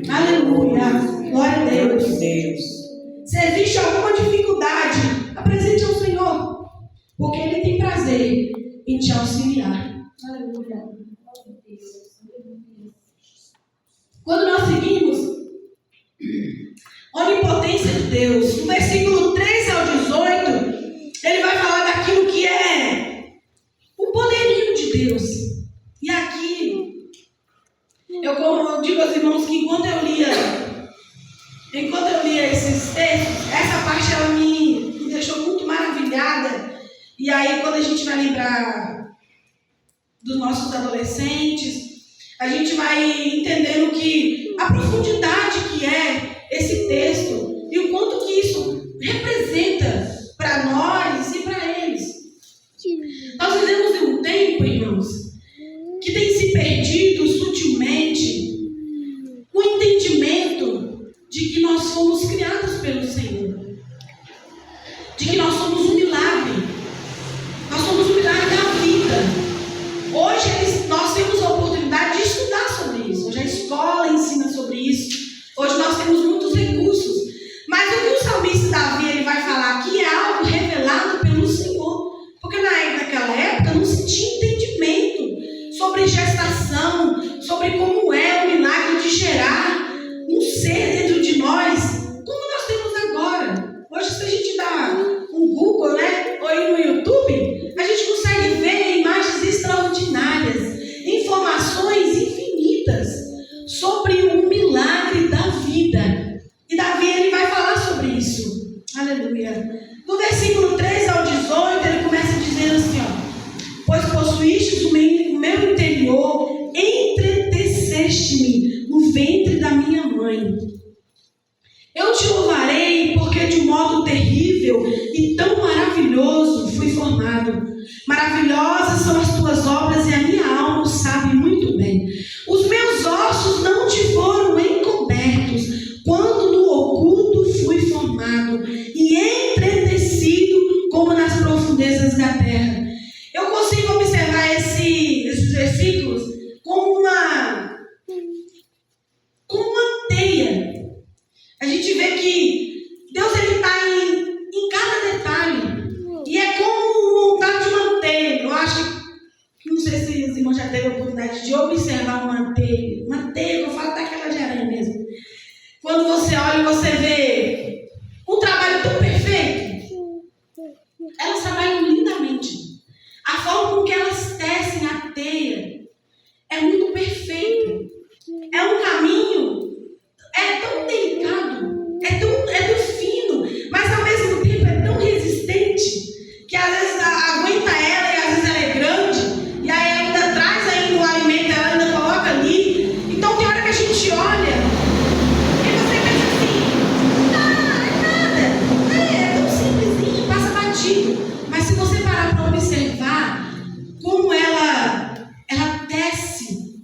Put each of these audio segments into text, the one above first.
Aleluia. Glória a Deus. Se existe alguma dificuldade, apresente ao Senhor, porque Ele tem prazer em te auxiliar. Aleluia. Quando nós seguimos a onipotência de Deus, no versículo 3 ao 18, ele vai falar daquilo que é o poderio de Deus. E aqui, eu digo aos irmãos que enquanto eu lia esses textos, essa parte ela me deixou muito maravilhada. E aí, quando a gente vai lembrar dos nossos adolescentes, a gente vai entendendo que a profundidade que é esse texto e o quanto que isso representa para nós e para eles. Nós vivemos em um tempo, irmãos, que tem se perdido sutilmente o entendimento de que nós fomos criados pelo Senhor, de que nós somos um milagre, nós somos um milagre da vida. Hoje nós temos a oportunidade de estudar sobre isso. Hoje a escola ensina sobre isso. Hoje nós temos muitos recursos. Mas o que o salmista Davi ele vai falar aqui é algo revelado pelo Senhor. Porque naquela época não se tinha entendimento sobre gestação, sobre como é o milagre de gerar um ser dentro de nós, como nós temos agora. Hoje, se a gente dá um Google, né, ou ir no YouTube, a gente consegue ver imagens extraordinárias, informações infinitas sobre o milagre da vida. E Davi ele vai falar sobre isso. Aleluia. No versículo 3 ao 18, ele começa dizendo assim, ó: pois possuístes o meu interior, entreteceste-me no ventre da minha mãe. Eu te louvarei, porque de um modo terrível e tão maravilhoso fui formado. Maravilhosas são as tuas obras e a minha alma o sabe muito bem. Os meus ossos não te foram encobertos, quando no oculto fui formado e entretecido como nas profundezas da terra. Eu consigo observar esses versículos como uma teia. A gente vê que Deus está em cada detalhe. E é como montar de uma teia. Eu acho que, não sei se os irmãos já teve a oportunidade de observar uma teia. Uma teia, eu falo daquela de aranha mesmo. Quando você olha e você vê um trabalho tão perfeito, elas trabalham lindamente. A forma com que elas tecem a teia é muito perfeita. É um caminho, é tão delicado, é tão fino, mas ao mesmo tempo é tão resistente, que às vezes aguenta ela e às vezes ela é grande, e aí ainda traz ainda o alimento, ela ainda coloca ali. Então tem hora que a gente olha e você pensa assim, é nada, é tão simplesinho, passa batido. Mas se você parar para observar como ela tece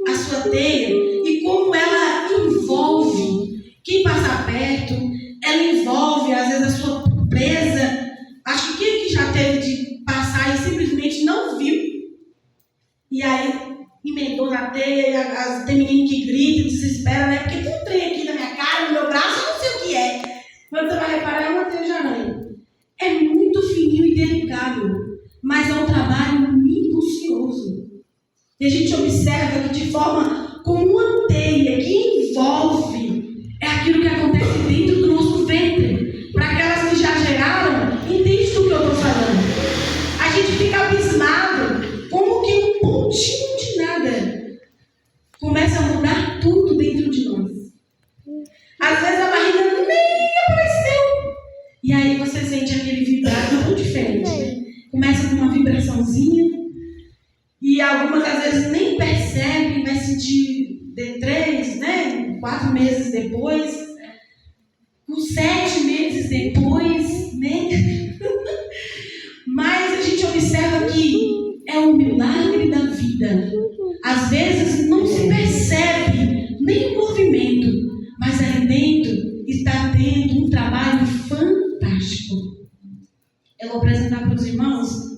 a sua teia e como ela envolve quem passa perto, ela envolve às vezes a sua presa. Acho que quem aqui já teve de passar e simplesmente não viu, e aí emendou na teia, e tem menino que grita, desespera, né? Porque tem um trem aqui na minha cara, no meu braço, eu não sei o que é. Quando você vai reparar, é uma teia de aranha. É muito fininho e delicado, mas é um trabalho minucioso. E a gente observa que de forma como uma teia que envolve é aquilo que acontece dentro do nosso ventre. Para aquelas que já geraram, entende do que eu estou falando. A gente fica abismado, como que um pontinho de nada começa a mudar tudo dentro de nós. Às vezes a barriga nem apareceu. E aí você sente aquele vibrar tão diferente, né? Começa com uma vibraçãozinha. E algumas às vezes nem percebem, vai sentir D3, né? 4 meses depois, com 7 meses depois, né? Mas a gente observa que é um milagre da vida. Às vezes não se percebe nem o movimento, mas ali dentro está tendo um trabalho fantástico. Eu vou apresentar para os irmãos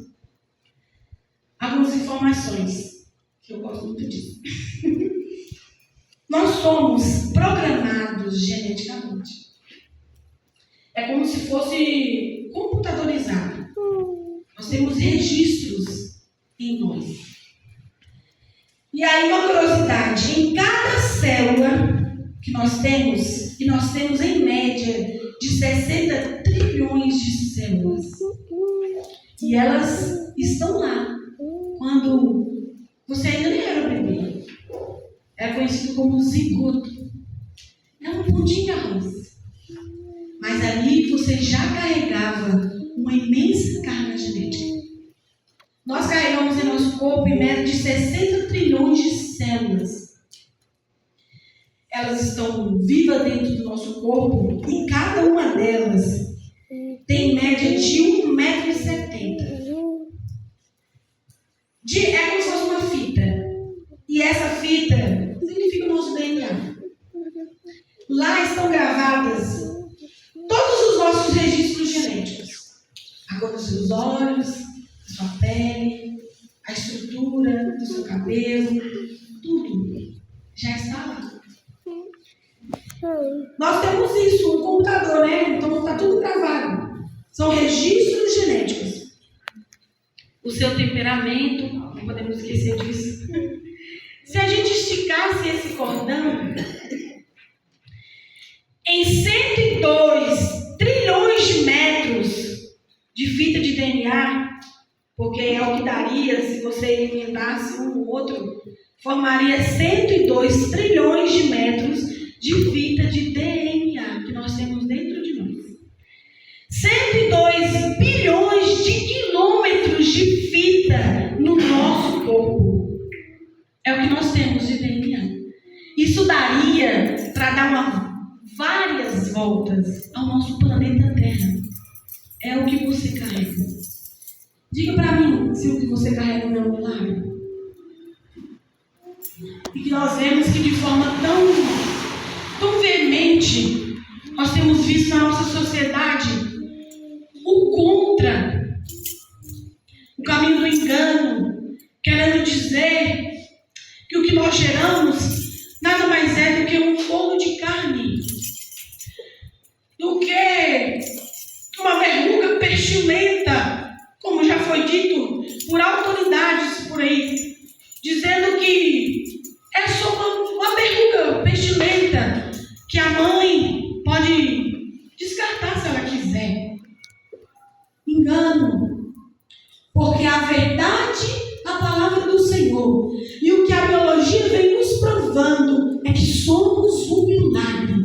algumas informações, que eu gosto muito disso. Nós somos programados geneticamente. É como se fosse computadorizado. Nós temos registros em nós. E aí, uma curiosidade: em cada célula que nós temos, e nós temos em média de 60 trilhões de células, e elas estão lá quando você ainda nem era bebê. Era conhecido como zigoto. É um pontinho de arroz. Mas ali você já carregava uma imensa carga genética. Nós carregamos em nosso corpo em média de 60 trilhões de células. Elas estão vivas dentro do nosso corpo e cada uma delas tem média de 1,70 m. É como se fosse uma fita. E essa fita significa o nosso DNA. Lá estão gravadas todos os nossos registros genéticos. A cor dos seus olhos, a sua pele, a estrutura do seu cabelo, tudo já está lá. Nós temos isso, um computador, né? Então está tudo gravado. São registros genéticos. O seu temperamento, não podemos esquecer disso. Se a gente esticasse esse cordão, em 102 trilhões de metros de fita de DNA, porque é o que daria se você emendasse um ou outro, formaria 102 trilhões de metros de fita de DNA que nós temos dentro de nós. 102 bilhões de quilômetros de fita no nosso corpo. É o que nós temos de DNA. Isso daria para dar várias voltas ao nosso planeta Terra. É o que você carrega. Diga para mim se o que você carrega não é um milagre. E que nós vemos que de forma tão veemente nós temos visto na nossa sociedade o contra, o caminho do engano, querendo dizer que o que nós geramos nada mais é do que um fogo de carne, do que uma verruga pestilenta, como já foi dito por autoridades por aí, dizendo que é só uma verruga pestilenta que a mãe pode descartar se ela quiser. Engano. Porque a verdade, a palavra do Senhor, e o que a biologia vem nos provando é que somos um milagre.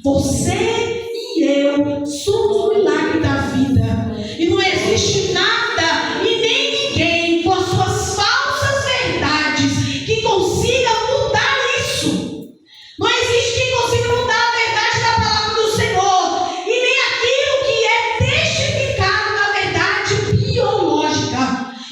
Você e eu somos um milagre da vida. E não existe nada e nem ninguém com as suas falsas verdades que consiga mudar isso. Não existe quem consiga mudar a verdade da palavra do Senhor e nem aquilo que é testificado na verdade biológica.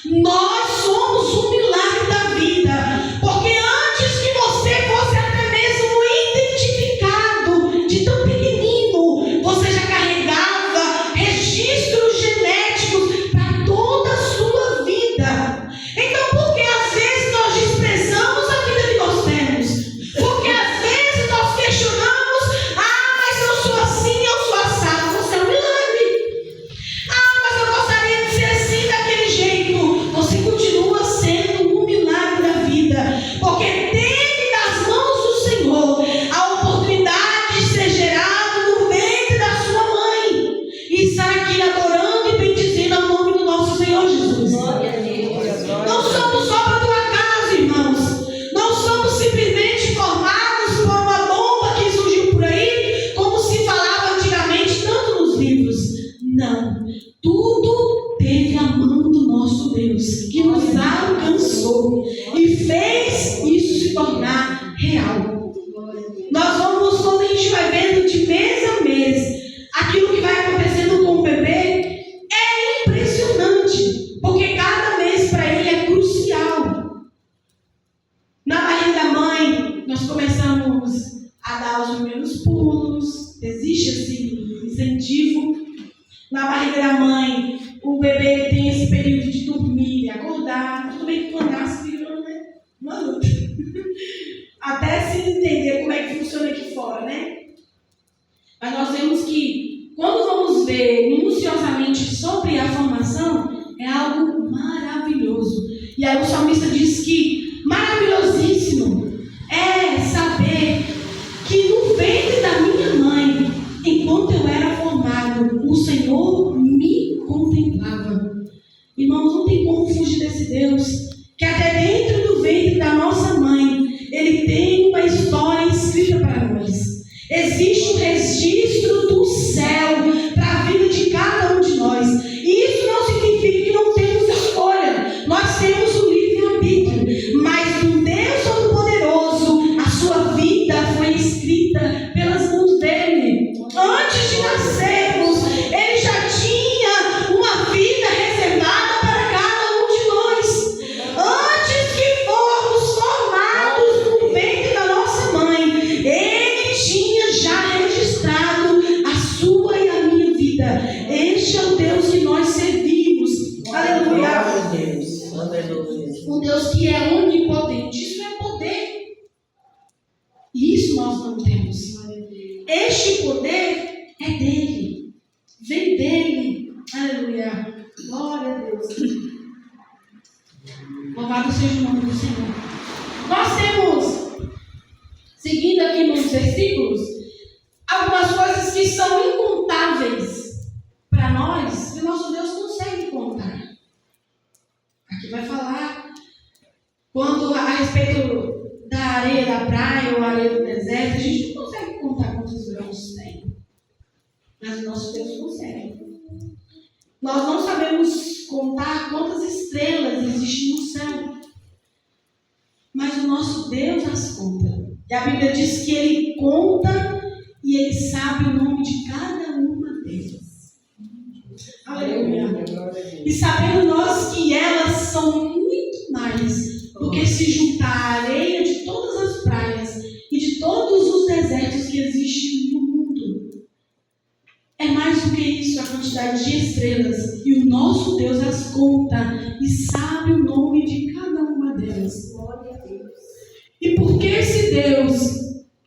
Nós somos um milagre da vida, porque antes que você fosse até mesmo identificado de tão pequenino, você já carregava registros genéticos para toda a sua vida. Então, por que às vezes nós desprezamos a vida que nós temos? Porque às vezes nós questionamos: mas eu sou assim, eu sou assado. Você é um milagre. Mas eu gostaria de ser assim, daquele jeito. Você continua sendo um milagre da vida, porque teve nas mãos do Senhor a oportunidade de ser gerado no ventre da sua mãe e estar aqui adorando e bendizendo o nome do nosso Senhor Jesus. Não somos obra do acaso, irmãos. Não somos simplesmente formados por uma bomba que surgiu por aí, como se falava antigamente, tanto nos livros. Não. Tudo teve a mão do nosso Deus, que nos alcançou e fez isso se tornar real. Nós vamos, quando a gente vai vendo de mês a mês, aquilo que vai acontecendo com o bebê é impressionante, porque cada mês para ele é crucial. Na barriga da mãe, nós começamos a dar os primeiros pulos, existe esse incentivo. Na barriga da mãe, o bebê tem esse período de dormir e acordar. Tudo bem que quando nasce, fica uma luta. Até se entender como quando vamos ver minuciosamente sobre a formação, é algo maravilhoso. E aí o salmista diz que maravilhosíssimo é saber que no ventre da minha mãe, enquanto eu era formado, o Senhor me contemplava. Irmãos, não tem como fugir desse Deus, que até dentro do ventre da nossa mãe, Ele tem uma história escrita para nós. Existe um registro do céu para a vida de cada um de nós. E isso não significa que não temos escolha. Nós temos o livre-arbítrio. Mas no Deus Todo-Poderoso, a sua vida foi escrita pelas mãos dele. Antes de nascermos, Ele já tinha uma vida reservada para cada um de nós. Antes que formos formados no ventre da nossa mãe, Ele tinha já registrado a sua e a minha vida. Este é o Deus que nós servimos. Aleluia. Um Deus que é onipotente. Isso é poder. E isso nós não temos. Este poder é dele. Vem dele. Aleluia. Glória a Deus. Louvado seja o nome do Senhor. Nós temos, seguindo aqui nos versículos, algumas coisas que são incontáveis para nós, que o nosso Deus consegue contar. Aqui vai falar quando a respeito da areia da praia ou areia do deserto, a gente não consegue contar quantos grãos tem. Mas o nosso Deus consegue. Nós não sabemos contar quantas estrelas existem no céu. Mas o nosso Deus as conta. E a Bíblia diz que Ele conta e Ele sabe o nome de cada uma delas. Aleluia. E sabendo nós que elas são muito mais do que se juntar a areia de todas as praias e de todos os desertos que existem no mundo. É mais do que isso a quantidade de estrelas. E o nosso Deus as conta e sabe o nome de cada uma delas. Glória a Deus. E porque esse Deus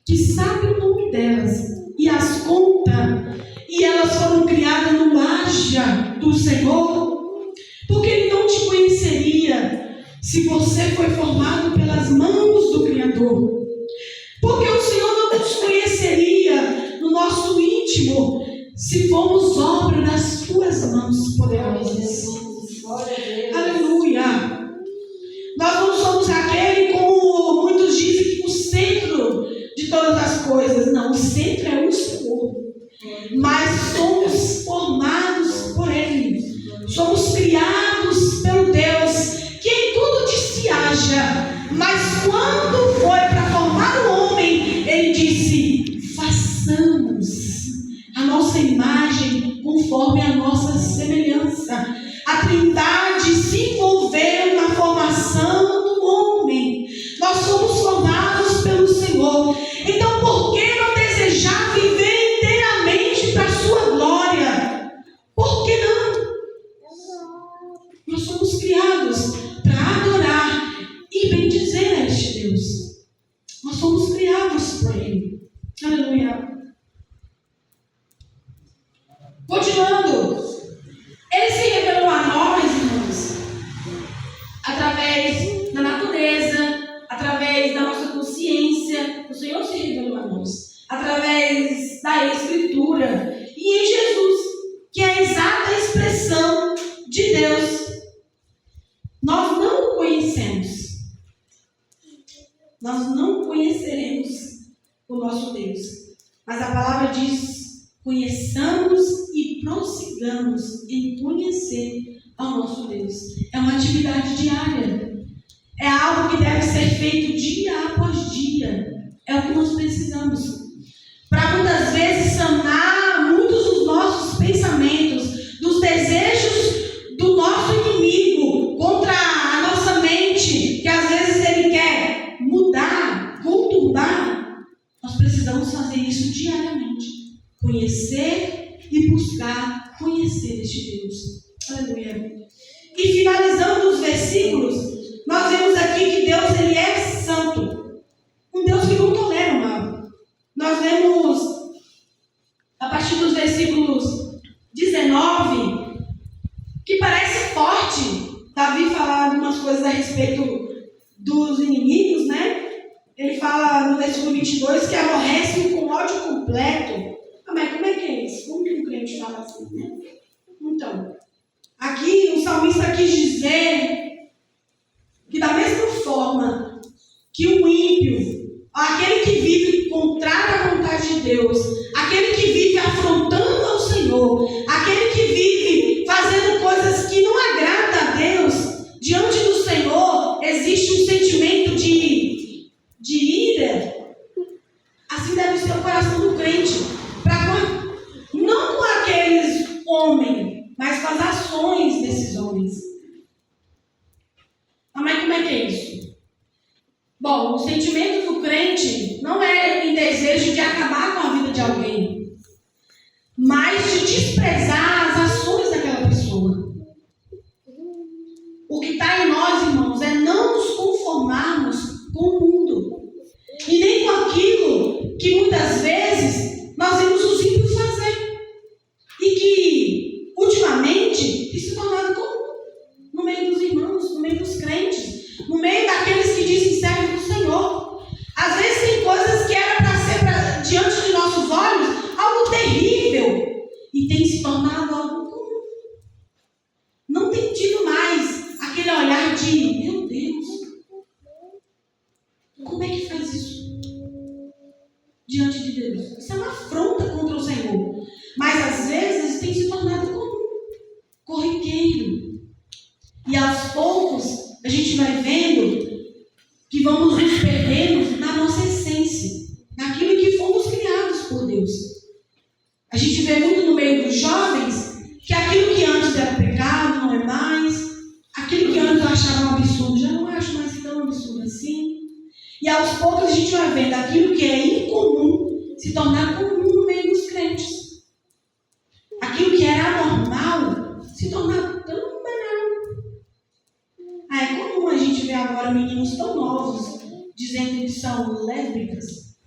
que sabe o nome delas e as conta, e elas foram criadas no haja do Senhor, porque Ele não te conheceria se você foi formado pelas mãos do Criador. Porque o Senhor não nos conheceria no nosso íntimo se formos obra das suas mãos poderosas. Aleluia. Nós não somos aquele, como muitos dizem, que o centro de todas as coisas. Não, o centro é o Senhor. Mas somos formados por Ele. Somos criados pelo Deus que em tudo disse haja. Mas quando foi para formar o homem, Ele disse: façamos a nossa imagem conforme a nossa semelhança. A Trindade se envolveu na formação do homem. Nós somos formados pelo Senhor. Então, por que não desejar viver inteiramente para a sua glória? Por que não? Nós somos criados para adorar e bendizer a este Deus. Nós somos criados por Ele. Aleluia. Continuando, Ele se revelou a nós, irmãos, através da natureza, através da nossa consciência. O Senhor se revelou a nós, através da Escritura e em Jesus, que é a exata expressão de Deus. Nós não o conhecemos, nós não conheceremos o nosso Deus, mas a palavra diz: conheçamos e prossigamos em conhecer ao nosso Deus. É uma atividade diária. É algo que deve ser feito dia após dia. É o que nós precisamos. Para muitas vezes sanar muitos dos nossos pensamentos, dos desejos do nosso inimigo contra a nossa mente, que às vezes ele quer mudar, conturbar. Nós precisamos fazer isso diariamente. Conhecer e buscar conhecer este Deus. Aleluia. E finalizando os versículos, nós vemos aqui que Deus, Ele é santo. Um Deus que não tolera o mal. Nós vemos a partir dos versículos versículos 19, que parece forte. Davi fala umas coisas a respeito dos inimigos, né? Ele fala no versículo 22 que aborrece com ódio completo. Ah, mas como é que é isso? Como que um crente fala assim, né? Então, aqui o salmista quis dizer que da mesma forma que o ímpio, aquele que vive contrário à vontade de Deus, aquele que vive afrontando ao Senhor, aquele que vive fazendo coisas que não agradam a Deus, diante do Senhor existe um sentimento de ira. Assim deve ser o coração do crente, não com aqueles homens, mas com as ações desses homens. Ah, mas como é que é isso? Bom, o sentimento do crente não é em desejo de acabar com a vida de alguém, mas de desprezar as ações daquela pessoa. O que está em nós, irmãos, é não nos conformarmos com o mundo. E nem com aquilo que muitas vezes nós vemos os ímpios fazer. E que, ultimamente, tem se tornado comum no meio dos irmãos, no meio dos crentes, no meio daqueles que dizem servos do Senhor. Às vezes tem coisas que era para ser diante de nossos olhos algo terrível e tem se tornado algo comum. Não tem tido mais aquele olhar de, meu Deus, como é que faz isso diante de Deus? Isso é uma afronta contra o Senhor. Mas às vezes tem se tornado comum, corriqueiro. E aos poucos a gente vai vendo que vamos nos perdendo na nossa essência, naquilo que fomos criados por Deus. A gente vê muito no meio dos jovens que aquilo que antes era pecado não é mais, aquilo que antes eu achava um absurdo já não acho mais tão absurdo assim. E aos poucos a gente vai vendo aquilo que é incomum se tornar comum no meio dos crentes. Aquilo que era anormal se tornar tão banal. É comum a gente ver agora meninos tão novos dizendo que são lésbicas.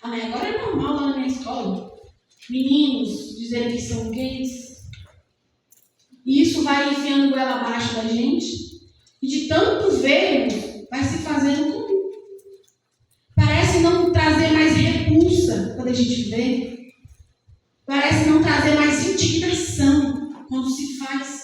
Agora é normal lá na minha escola. Meninos dizendo que são gays. E isso vai enfiando goela abaixo da gente. E de tanto vermos, vai se fazendo comum. Parece não trazer mais repulsa quando a gente vê. Parece não trazer mais indignação quando se faz.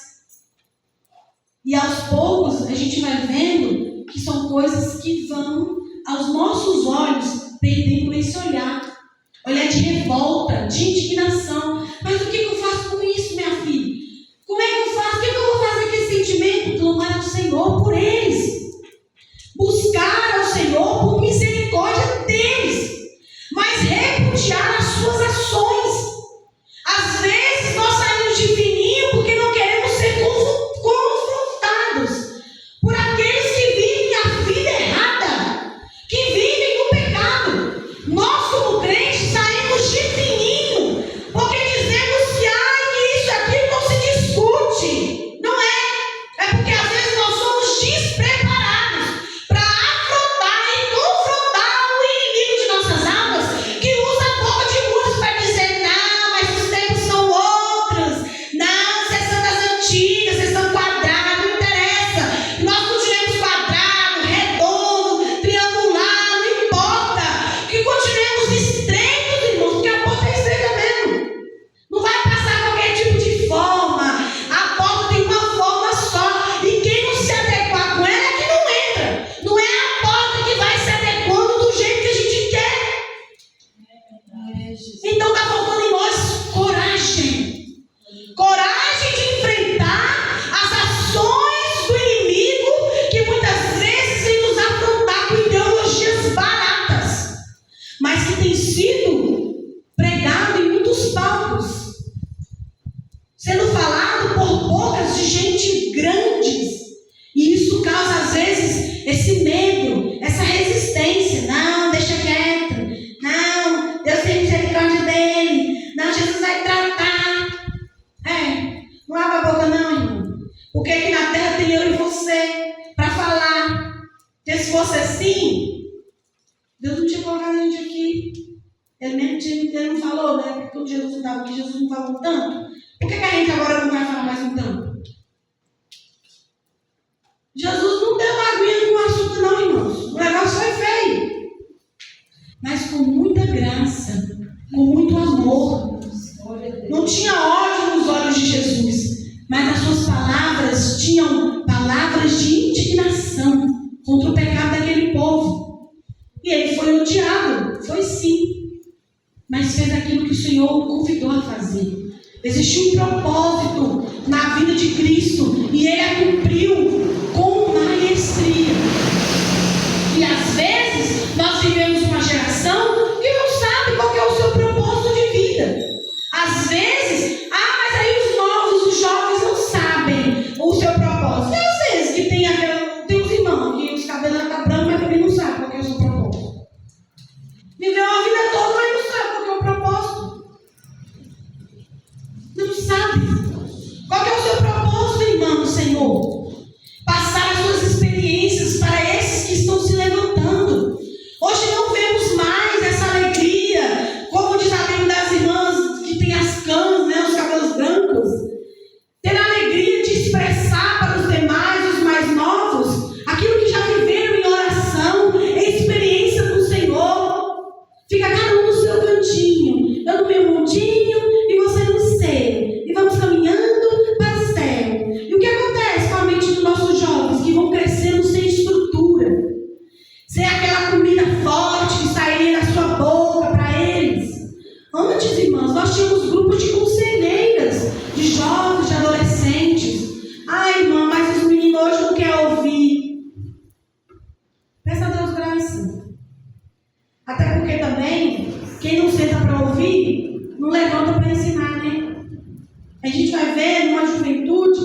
E aos poucos a gente vai vendo que são coisas que vão, aos nossos olhos, perdendo esse olhar. Olhar de revolta, de indignação. Mas o que eu faço com isso, minha filha? Como é que eu faço? O que eu vou fazer com esse sentimento? Clamar ao Senhor por eles. Buscar ao Senhor por misericórdia deles. Mas repudiar as suas ações. Às vezes nós saímos de fininho porque não queremos ser confrontados por aqueles que vivem a vida errada, que vivem no pecado. Nós, como crentes, saímos de fininho porque dizemos que isso aqui não se discute. Não é. É porque às vezes nós somos despreparados para afrontar e confrontar o inimigo de nossas almas, que usa a boca de muitos para dizer: não, mas os tempos são outros. Não, vocês são das antigas, vocês são quadrados, não interessa. Nós continuemos quadrado, redondo, triangular, não importa. Que continuemos estreitos, irmãos, porque a porta é estreita mesmo. Não vai passar qualquer tipo de forma. A porta tem uma forma só. E quem não se adequar com ela é que não entra. Não é a porta que vai se adequando do jeito que a gente quer. Então está faltando em nós coragem. Coragem de enfrentar as ações do inimigo que muitas vezes vem nos afrontar com ideologias baratas, mas que tem sido pregado em muitos palcos, sendo falado por bocas de gente grandes. E isso causa às vezes esse medo, essa resistência. Não, deixa quieto. Não, Deus tem misericórdia dele. Não, Jesus vai tratar. Não abre a boca não, irmão. Porque aqui na terra tem eu e você para falar. Porque se fosse assim, Deus não tinha colocado a gente aqui. Ele não falou, né? Porque quando Jesus estava aqui, Jesus não falou tanto. Por que a gente agora não vai falar mais um tanto? Jesus não deu uma aguinha com açúcar, não, irmãos. O negócio foi feio. Mas com muita graça, com muito amor. Não tinha ódio nos olhos de Jesus, mas as suas palavras tinham palavras de indignação contra o pecado daquele povo. E ele foi odiado, foi sim. Mas fez aquilo que o Senhor o convidou a fazer. Existia um propósito na vida de Cristo e ele a cumpriu com maestria. E às vezes nós vivemos uma geração que não sabe qual que é o seu propósito de vida. Às vezes, mas aí os novos, os jovens não sabem o seu propósito. E às vezes que tem uns irmãos que os cabelos estão brancos, mas também não sabem qual que é o seu propósito. Viveu a vida toda, mas não sabe qual que é o propósito. Não sabe. Qual que é o seu propósito, irmão, Senhor? Passar as suas experiências para esses que estão se levantando. Hoje não vemos mais essa alegria, como diz a Bíblia das irmãs que tem as cãs, né, os cabelos brancos. Ter a alegria de expressar para os demais, os mais novos, aquilo que já viveram em oração, em experiência com o Senhor. Fica cada um no seu cantinho, eu no meu mundinho e você no seu. E vamos caminhando para o céu. E o que acontece com a mente dos nossos jovens que vão crescendo sem estrutura? Sem aquela comida forte que sairia da sua boca para eles. Antes, irmãos, nós tínhamos grupos de conselheiras, de jovens, de adolescentes. Ai, irmã, mas os meninos hoje não querem ouvir. Peça a Deus graça. Até porque também, quem não senta para ouvir, não levanta para ensinar, né? A gente vai ver numa juventude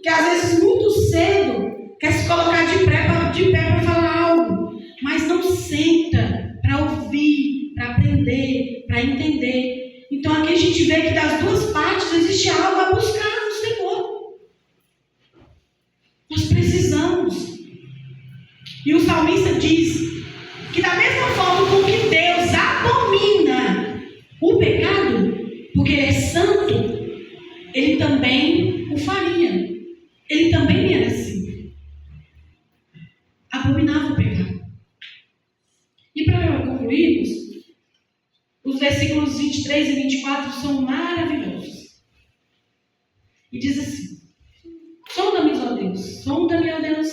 que às vezes muito cedo quer se colocar de pé para falar algo, mas não senta para ouvir, para aprender, para entender. Então aqui a gente vê que das duas partes existe algo a buscar no Senhor. Nós precisamos. E o salmista diz que da mesma forma com que Deus abomina o pecado, porque Ele é santo, Ele também o faria. Ele também era assim. Abominava o pecado. E para concluirmos, os versículos 23 e 24 são maravilhosos. E diz assim: sonda-me, ó Deus, sonda-me, ó Deus,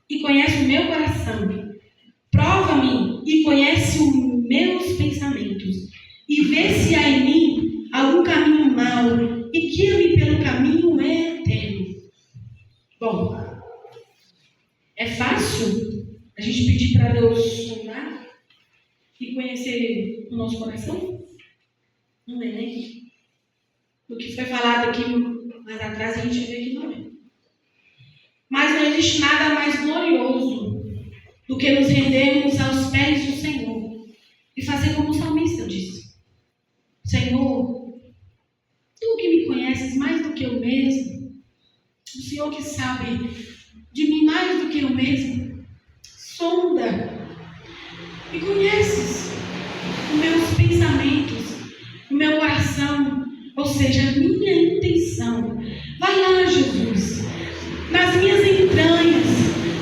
e conhece o meu coração. Prova-me e conhece os meus pensamentos, e vê se há em mim algum caminho mau, e guia-me pelo caminho eterno. Bom, é fácil a gente pedir para Deus sondar e conhecer o nosso coração? Não é, né? O que foi falado aqui mais atrás, a gente vê que não é. Mas não existe nada mais glorioso do que nos rendermos aos pés do Senhor e fazer como o salmista disse: Senhor, Tu que me conheces mais do que eu mesmo, o Senhor que sabe de mim mais do que eu mesmo, sonda e conheces os meus pensamentos, o meu coração, ou seja, a minha intenção. Vai lá, Jesus, nas minhas entranhas,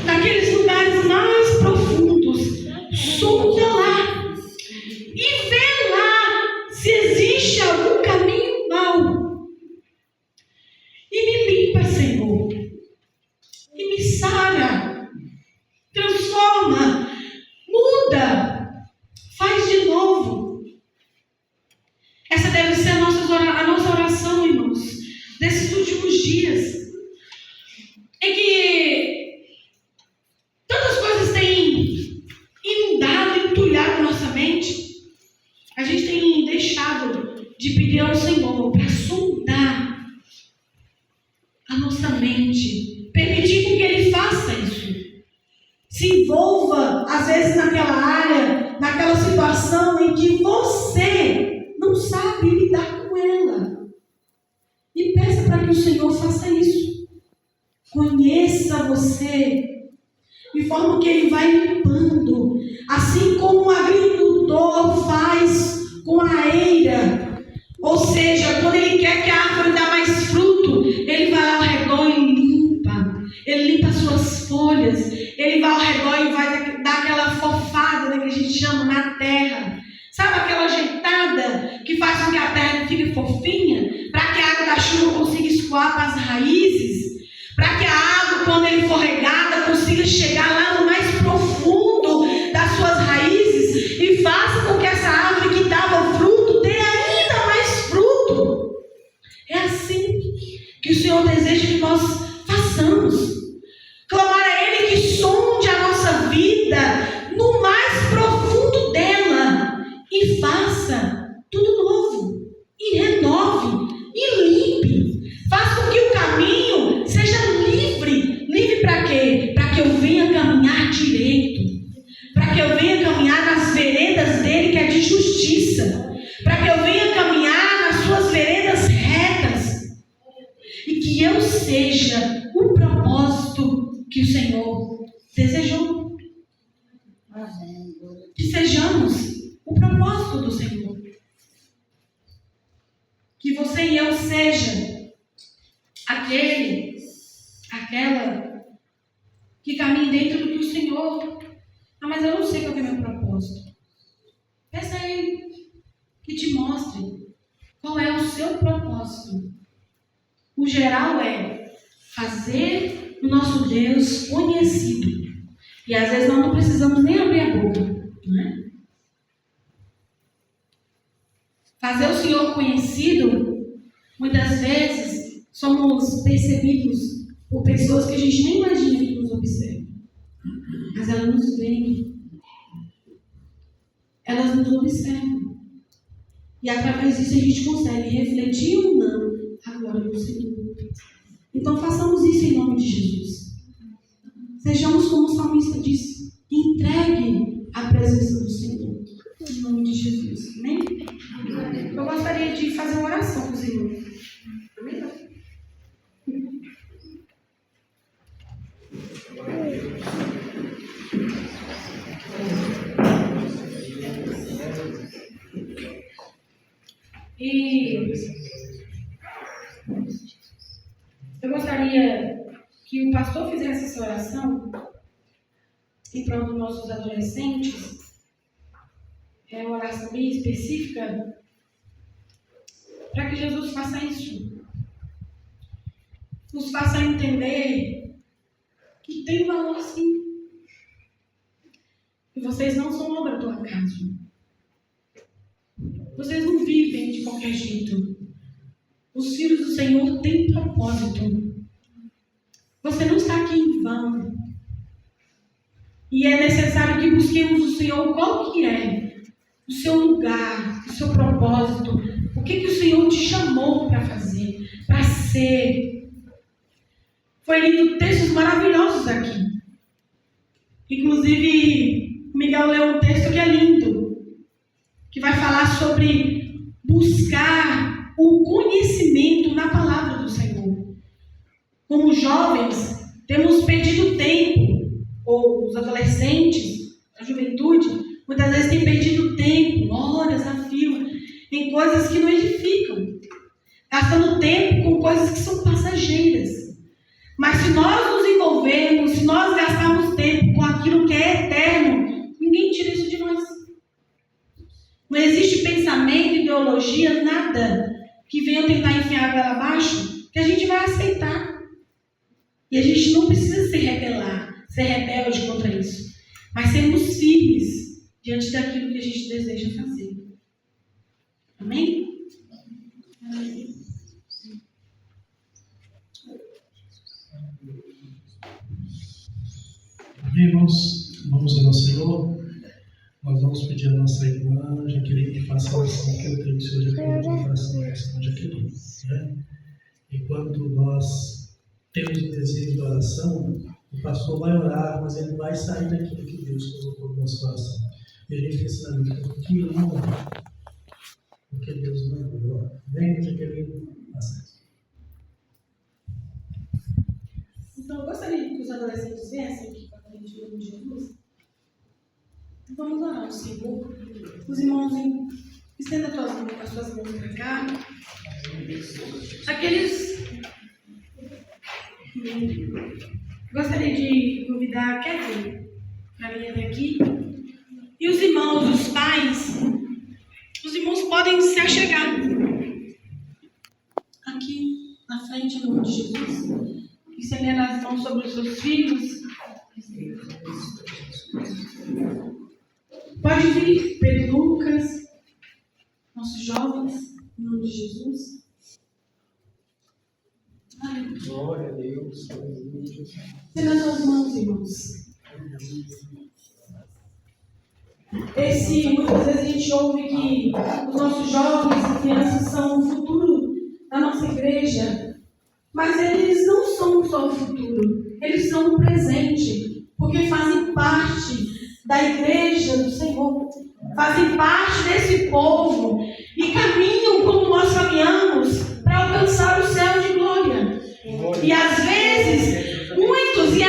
naqueles lugares mais profundos, sonda lá e vê lá se existe algum caminho mau. E me limpa, Senhor, e me sara, transforma, muda, faz de novo. Essa deve ser a nossa oração, irmãos, desses últimos dias, em que tantas coisas têm inundado, entulhado nossa mente. A gente tem deixado de pedir ao Senhor para sondar a nossa mente, permitir com que Ele faça isso. Se envolva, às vezes, naquela área, naquela situação em que você não sabe lidar com ela. E peça para que o Senhor faça isso. Conheça você, de forma que Ele vai limpando, assim como um agricultor faz com faça tudo novo, e renove, e limpe. Faça com que o caminho seja livre. Livre para quê? Para que eu venha caminhar direito. Para que eu venha caminhar nas veredas dele, que é de justiça. Para que eu venha caminhar nas suas veredas retas. E que eu seja o propósito que o Senhor desejou. Que sejamos o propósito do Senhor. Que você e eu seja aquela que caminhe dentro do que o Senhor. Ah, mas eu não sei qual é o meu propósito. Peça a Ele que te mostre qual é o seu propósito. O geral é fazer o nosso Deus conhecido. E às vezes nós não precisamos nem abrir a boca, não é? Fazer o Senhor conhecido, muitas vezes somos percebidos por pessoas que a gente nem imagina que nos observam. Mas elas nos veem. Elas nos observam. E através disso a gente consegue refletir ou não a glória do Senhor. Então façamos isso em nome de Jesus. Sejamos como o salmista disse. Entregue a presença do Senhor. Em nome de Jesus. Amém? Eu gostaria de fazer uma oração com os irmãos. Amém? E eu gostaria que o pastor fizesse essa oração em prol dos nossos adolescentes. É uma oração bem específica para que Jesus faça isso. Nos faça entender que tem valor sim. E vocês não são obra do acaso. Vocês não vivem de qualquer jeito. Os filhos do Senhor têm propósito. Você não está aqui em vão. E é necessário que busquemos o Senhor qual que é o seu lugar, o seu propósito. O que o Senhor te chamou para fazer, para ser. Foi lido textos maravilhosos aqui. Inclusive, Miguel leu um texto que é lindo, que vai falar sobre buscar o conhecimento na palavra do Senhor. Como jovens, temos perdido tempo, ou os adolescentes, a juventude, muitas vezes tem perdido tempo, horas a fio, em coisas que não edificam, gastando tempo com coisas que são passageiras. Mas se nós nos envolvermos, se nós gastarmos tempo com aquilo que é eterno, ninguém tira isso de nós. Não existe pensamento, ideologia, nada que venha tentar enfiar a goela abaixo, que a gente vai aceitar. E a gente não precisa se rebelar, ser rebelde contra isso, mas sermos firmes diante daquilo que a gente deseja fazer. Amém? Amém. Irmãos, vamos ao Senhor. Nós vamos pedir a nossa irmã Jaqueline que faça a oração que eu tenho que o Senhor já colocou no coração da nossa irmã Jaqueline. Né? Enquanto nós temos o desejo de oração, o pastor vai orar, mas ele vai sair daquilo que Deus colocou no nosso coração. E a gente pensa na vida, porque honra, porque Deus mandou. Vem, Jaqueline, faça. Então, eu gostaria que os adolescentes viessem aqui para a frente do nome de Jesus. Vamos orar ao Senhor. Os irmãos, estenda as suas mãos para cá. Aqueles. Gostaria de convidar a Kevin para vir até aqui. E os irmãos, os pais, os irmãos podem se achegar aqui na frente do nome de Jesus. Estendendo as mãos sobre os seus filhos. Pode vir, Pedro Lucas, nossos jovens, em nome de Jesus. Amém. Glória a Deus. Estenda as suas mãos, irmãos. Muitas vezes a gente ouve que os nossos jovens e crianças são o futuro da nossa igreja, mas eles não são só o futuro, eles são o presente, porque fazem parte da igreja do Senhor, fazem parte desse povo e caminham como nós caminhamos para alcançar o céu de glória. E às vezes, muitos, e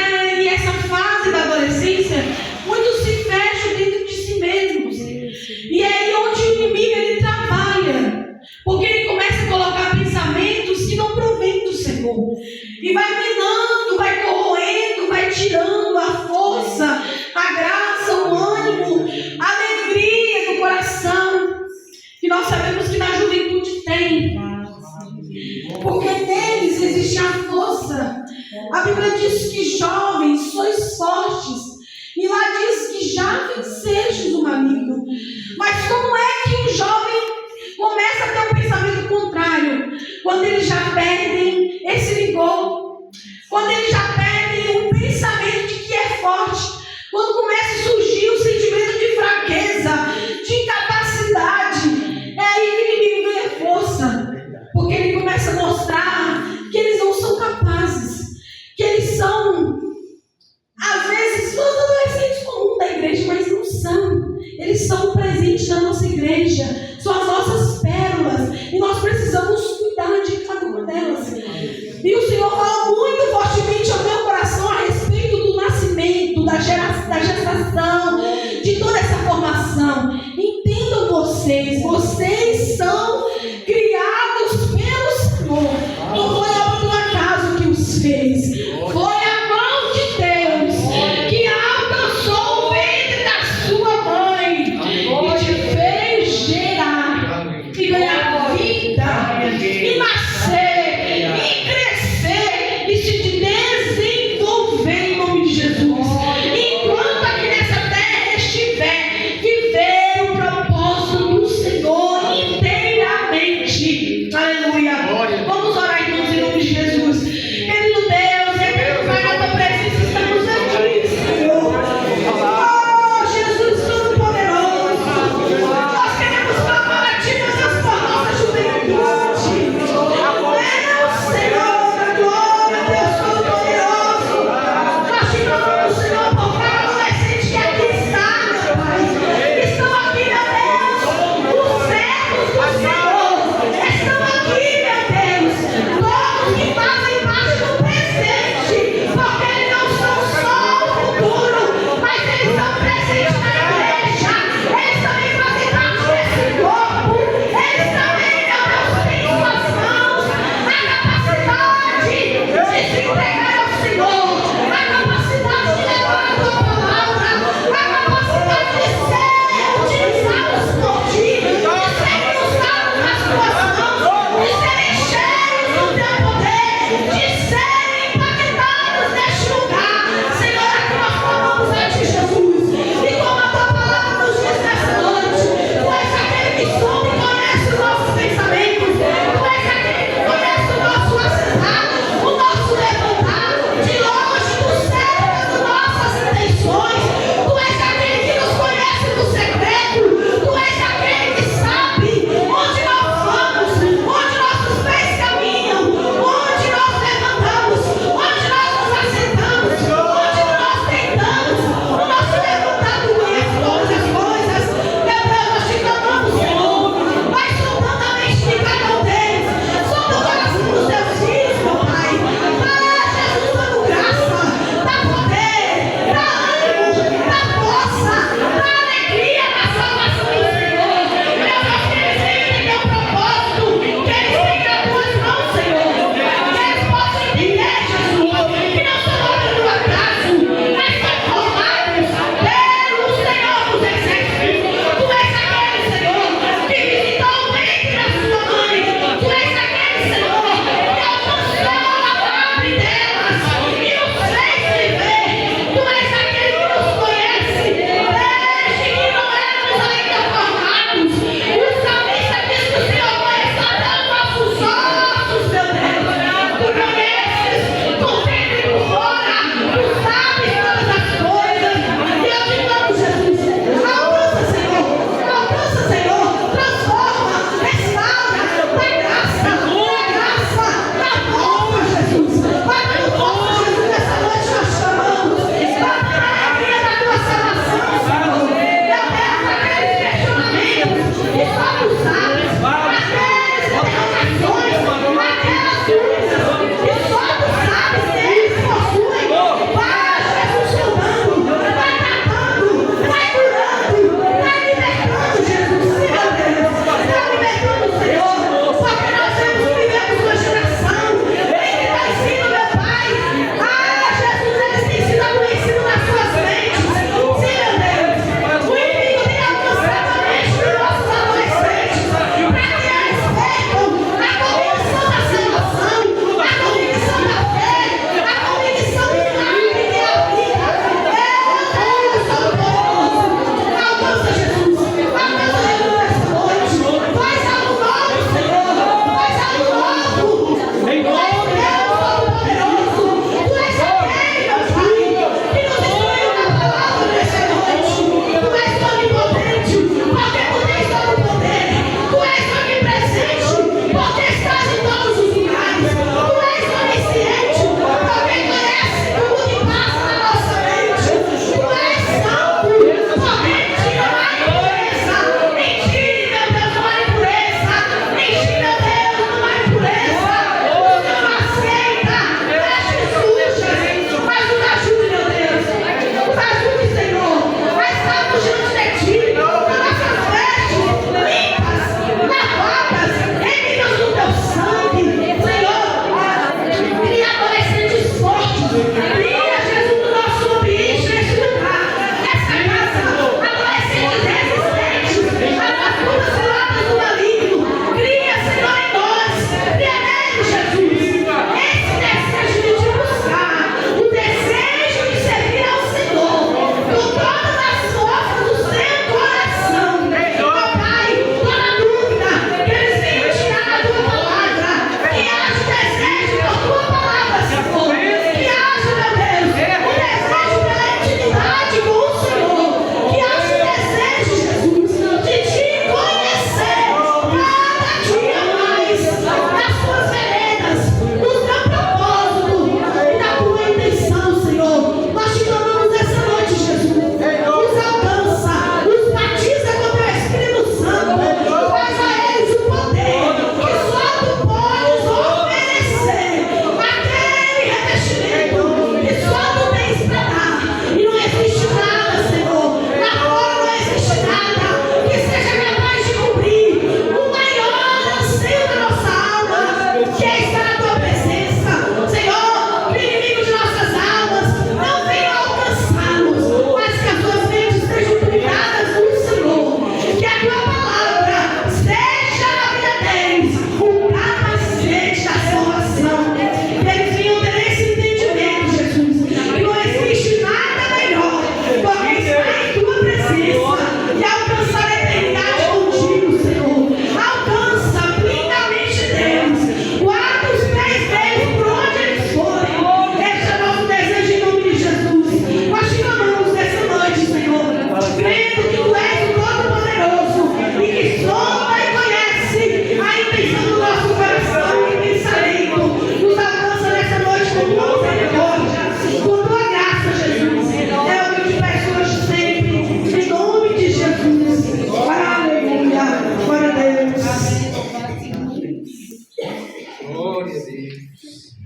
essa fase da adolescência, muitos se fecham dentro de si mesmos. E é aí onde o inimigo ele trabalha, porque ele começa a colocar pensamentos que não provêm do Senhor. E vai minando, vai corroendo, vai tirando a força, a graça, o ânimo, a alegria do coração, que nós sabemos que na juventude tem. Porque neles existe a força. A Bíblia diz que jovens, sois fortes. E lá diz que já vencestes o maligno. Mas como é que o jovem começa a ter um pensamento contrário? Quando eles já perdem esse vigor. Quando eles já perdem o pensamento de que é forte. Quando começa a surgir o sentimento de fraqueza, de incapacidade. É aí que o inimigo ganha força. Porque ele começa a mostrar que eles não são capazes. Que eles são, às vezes, os adolescentes comuns da igreja, mas não são. Eles são presentes na nossa igreja. São as nossas pérolas. E nós precisamos cuidar de cada uma delas. E o Senhor fala muito fortemente ao meu coração a respeito do nascimento, da gestação, de toda essa formação. Entendam vocês